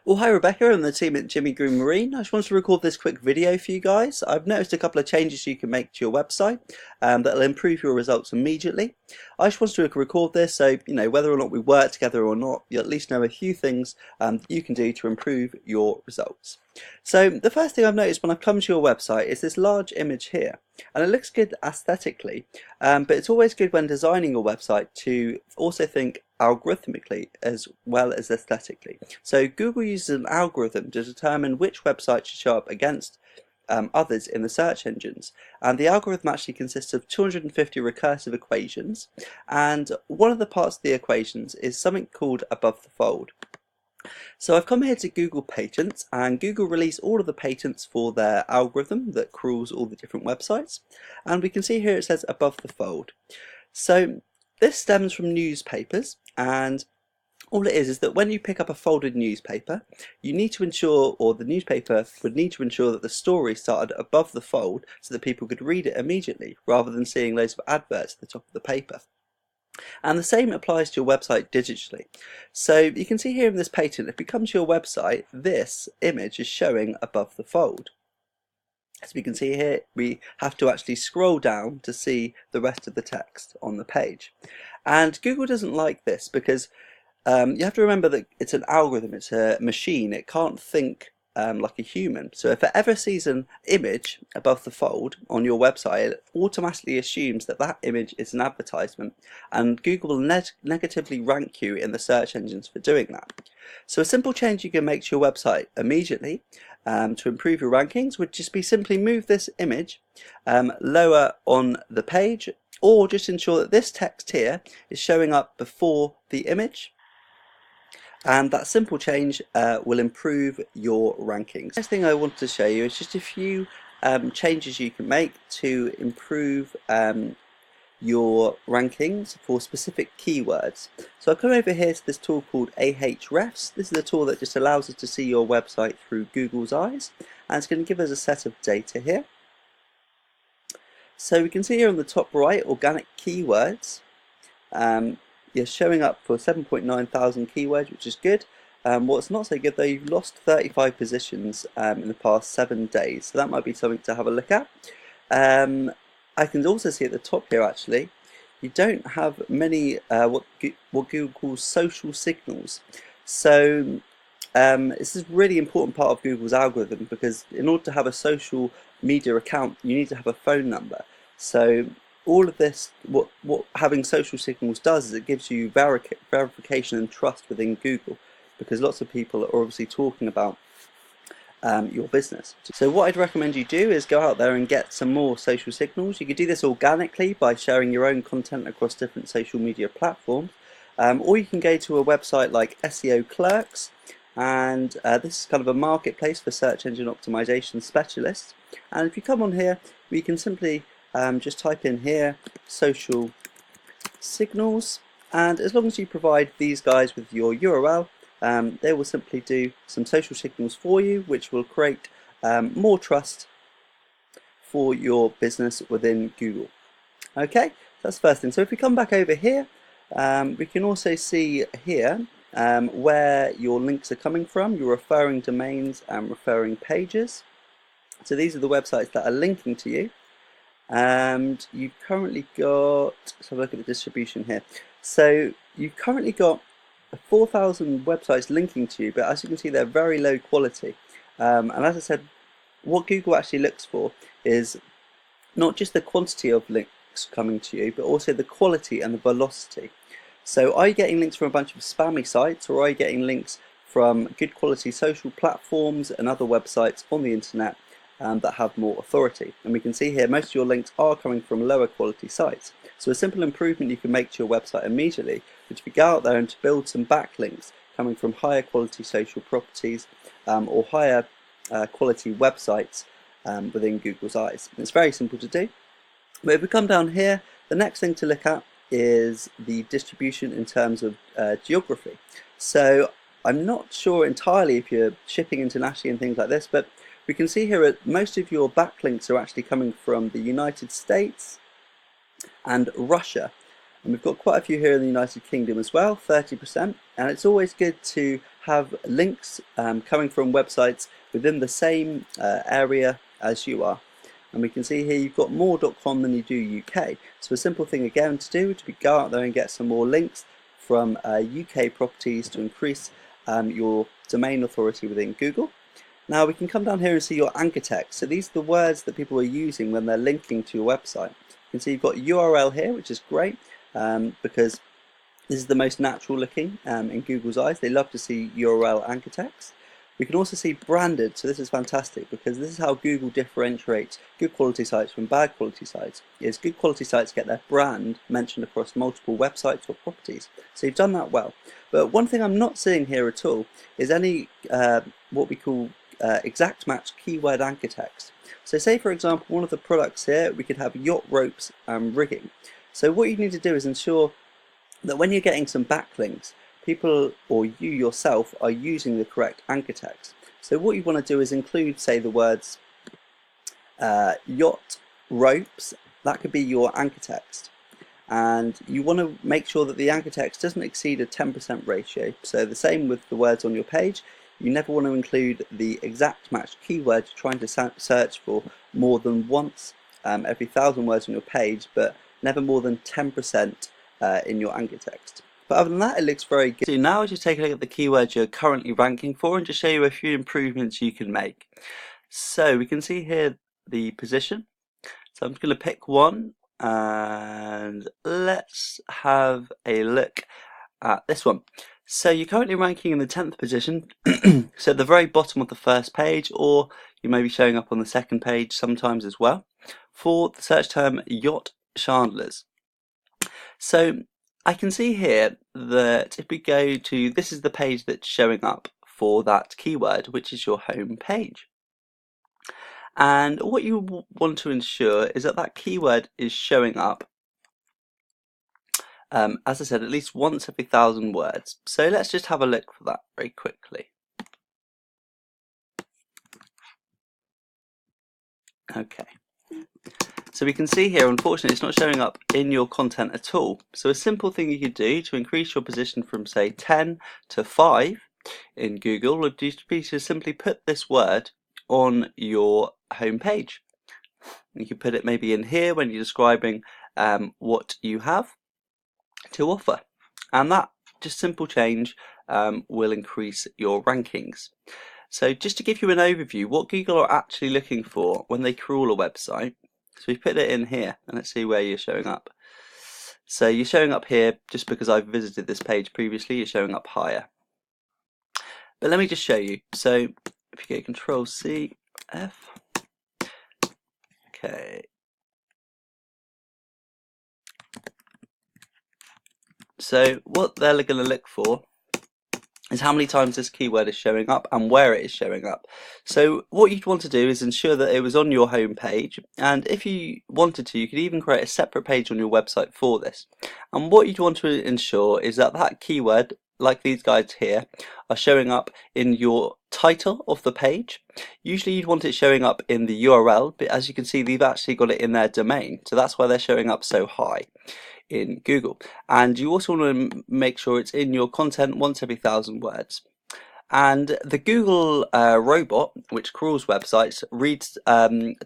Well, hi Rebecca and the team at Jimmy Green Marine. I just wanted to record this quick video for you guys. I've noticed a couple of changes you can make to your website that'll improve your results immediately. I just wanted to record this so, whether or not we work together or not, you at least know a few things that you can do to improve your results. So the first thing I've noticed when I've come to your website is this large image here. And it looks good aesthetically, but it's always good when designing your website to also think algorithmically as well as aesthetically. So Google uses an algorithm to determine which websites should show up against others in the search engines, and the algorithm actually consists of 250 recursive equations, and one of the parts of the equations is something called above the fold. So I've come here to Google Patents, and Google release all of the patents for their algorithm that crawls all the different websites, and we can see here it says above the fold. So this stems from newspapers, and all it is that when you pick up a folded newspaper, you need to ensure, or the newspaper would need to ensure, that the story started above the fold so that people could read it immediately rather than seeing loads of adverts at the top of the paper. And the same applies to your website digitally. So you can see here in this patent, if you come to your website, this image is showing above the fold. As we can see here, we have to actually scroll down to see the rest of the text on the page. And Google doesn't like this because you have to remember that it's an algorithm, it's a machine, it can't think like a human. So if it ever sees an image above the fold on your website, it automatically assumes that that image is an advertisement, and Google will negatively rank you in the search engines for doing that. So a simple change you can make to your website immediately to improve your rankings would just be simply move this image lower on the page, or just ensure that this text here is showing up before the image. And that simple change will improve your rankings. Next thing I wanted to show you is just a few changes you can make to improve your rankings for specific keywords. So I've come over here to this tool called Ahrefs. This is a tool that just allows us to see your website through Google's eyes, and it's going to give us a set of data here. So we can see here on the top right, organic keywords. You're showing up for 7.9 thousand keywords, which is good. What's not so good though, you've lost 35 positions in the past 7 days, so that might be something to have a look at. I can also see at the top here actually, you don't have many what Google calls social signals. So this is a really important part of Google's algorithm, because in order to have a social media account, you need to have a phone number. So all of this, what having social signals does is it gives you verification and trust within Google, because lots of people are obviously talking about your business. So what I'd recommend you do is go out there and get some more social signals. You could do this organically by sharing your own content across different social media platforms, or you can go to a website like SEO Clerks, and this is kind of a marketplace for search engine optimization specialists. And if you come on here, we can simply just type in here social signals, and as long as you provide these guys with your URL, they will simply do some social signals for you, which will create more trust for your business within Google. Okay, that's the first thing. So if we come back over here, we can also see here where your links are coming from, your referring domains and referring pages. So these are the websites that are linking to you. And you've currently got, let's have a look at the distribution here. So you've currently got 4,000 websites linking to you, but as you can see, they're very low quality. And as I said, what Google actually looks for is not just the quantity of links coming to you, but also the quality and the velocity. So are you getting links from a bunch of spammy sites, or are you getting links from good quality social platforms and other websites on the internet that have more authority? And we can see here most of your links are coming from lower quality sites. So a simple improvement you can make to your website immediately is to go out there and to build some backlinks coming from higher quality social properties or higher quality websites within Google's eyes. And it's very simple to do. But if we come down here, the next thing to look at is the distribution in terms of geography. So I'm not sure entirely if you're shipping internationally and things like this, but we can see here that most of your backlinks are actually coming from the United States and Russia. And we've got quite a few here in the United Kingdom as well, 30%. And it's always good to have links coming from websites within the same area as you are. And we can see here you've got more.com than you do UK. So a simple thing again to do would be go out there and get some more links from UK properties to increase your domain authority within Google. Now we can come down here and see your anchor text. So these are the words that people are using when they're linking to your website. You can see you've got URL here, which is great because this is the most natural looking in Google's eyes. They love to see URL anchor text. We can also see branded, so this is fantastic because this is how Google differentiates good quality sites from bad quality sites. Is good quality sites get their brand mentioned across multiple websites or properties. So you've done that well. But one thing I'm not seeing here at all is any what we call exact match keyword anchor text. So say for example one of the products here we could have yacht ropes and rigging. So what you need to do is ensure that when you're getting some backlinks, people or you yourself are using the correct anchor text. So what you want to do is include, say, the words yacht ropes. That could be your anchor text, and you want to make sure that the anchor text doesn't exceed a 10% ratio. So the same with the words on your page. You never want to include the exact match keyword you're trying to search for more than once every 1,000 words on your page, but never more than 10% in your anchor text. But other than that, it looks very good. So now I'll just take a look at the keywords you're currently ranking for and just show you a few improvements you can make. So we can see here the position. So I'm just going to pick one and let's have a look at this one. So you're currently ranking in the 10th position, so at the very bottom of the first page, or you may be showing up on the second page sometimes as well, for the search term yacht chandlers. So I can see here that if we go to, this is the page that's showing up for that keyword, which is your home page. And what you want to ensure is that that keyword is showing up, as I said, at least once every 1,000 words. So let's just have a look for that very quickly. Okay. So we can see here, unfortunately, it's not showing up in your content at all. So a simple thing you could do to increase your position from, say, 10 to 5 in Google would be to simply put this word on your home page. You could put it maybe in here when you're describing what you have to offer. And that just simple change will increase your rankings. So just to give you an overview, what Google are actually looking for when they crawl a website. So we put it in here and let's see where you're showing up. So you're showing up here just because I've visited this page previously, you're showing up higher. But let me just show you. So if you go Control C, F, okay. So what they're going to look for is how many times this keyword is showing up and where it is showing up. So what you'd want to do is ensure that it was on your home page, and if you wanted to, you could even create a separate page on your website for this. And what you'd want to ensure is that that keyword, like these guys here, are showing up in your title of the page. Usually you'd want it showing up in the URL, but as you can see, they've actually got it in their domain, so that's why they're showing up so high in Google. And you also want to make sure it's in your content once every 1,000 words. And the Google robot, which crawls websites, reads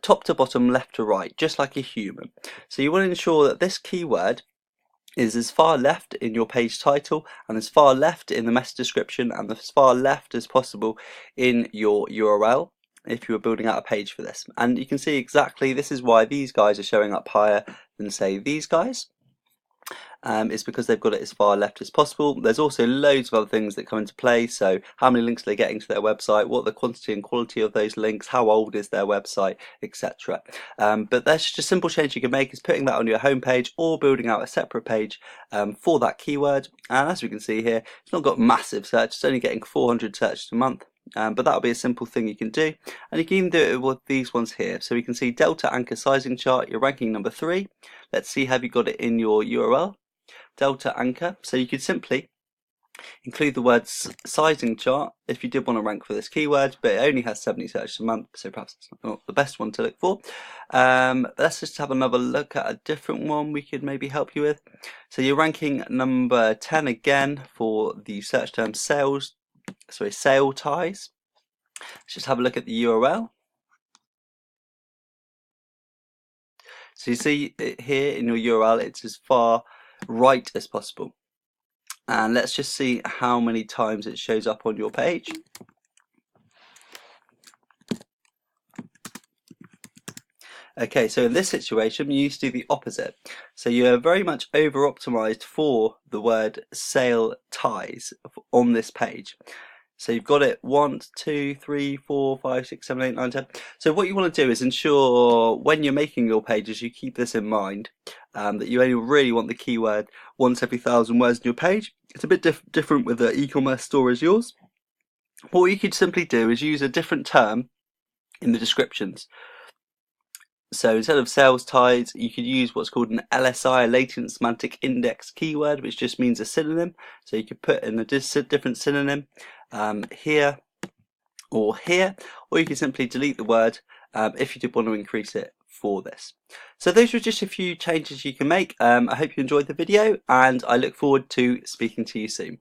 top to bottom, left to right, just like a human. So you want to ensure that this keyword is as far left in your page title and as far left in the meta description and as far left as possible in your URL if you were building out a page for this. And you can see exactly this is why these guys are showing up higher than, say, these guys. It's because they've got it as far left as possible. There's also loads of other things that come into play. So how many links are they getting to their website, what the quantity and quality of those links, how old is their website, etc. But that's just a simple change you can make, is putting that on your home page or building out a separate page for that keyword. And as we can see here, it's not got massive search, it's only getting 400 searches a month. But that'll be a simple thing you can do, and you can even do it with these ones here. So we can see Delta Anchor Sizing Chart, you're ranking number 3. Let's see, have you got it in your URL? Delta Anchor. So you could simply Include the word sizing chart if you did want to rank for this keyword, but it only has 70 searches a month, so perhaps it's not the best one to look for. Let's just have another look at a different one we could maybe help you with. So you're ranking number 10 again for the search term sale ties. Let's just have a look at the URL. So you see it here in your URL, it's as far right as possible. And let's just see how many times it shows up on your page. Okay, so in this situation, you used to do the opposite. So you are very much over optimized for the word sale ties on this page. So you've got it 1, 2, 3, 4, 5, 6, 7, 8, 9, 10. So what you want to do is ensure when you're making your pages, you keep this in mind, that you only really want the keyword once every 1,000 words in your page. It's a bit different with the e-commerce store as yours. What you could simply do is use a different term in the descriptions. So instead of sales ties, you could use what's called an LSI, a latent semantic index keyword, which just means a synonym. So you could put in a different synonym here or here, or you can simply delete the word if you did want to increase it for this. So those were just a few changes you can make. I hope you enjoyed the video, and I look forward to speaking to you soon.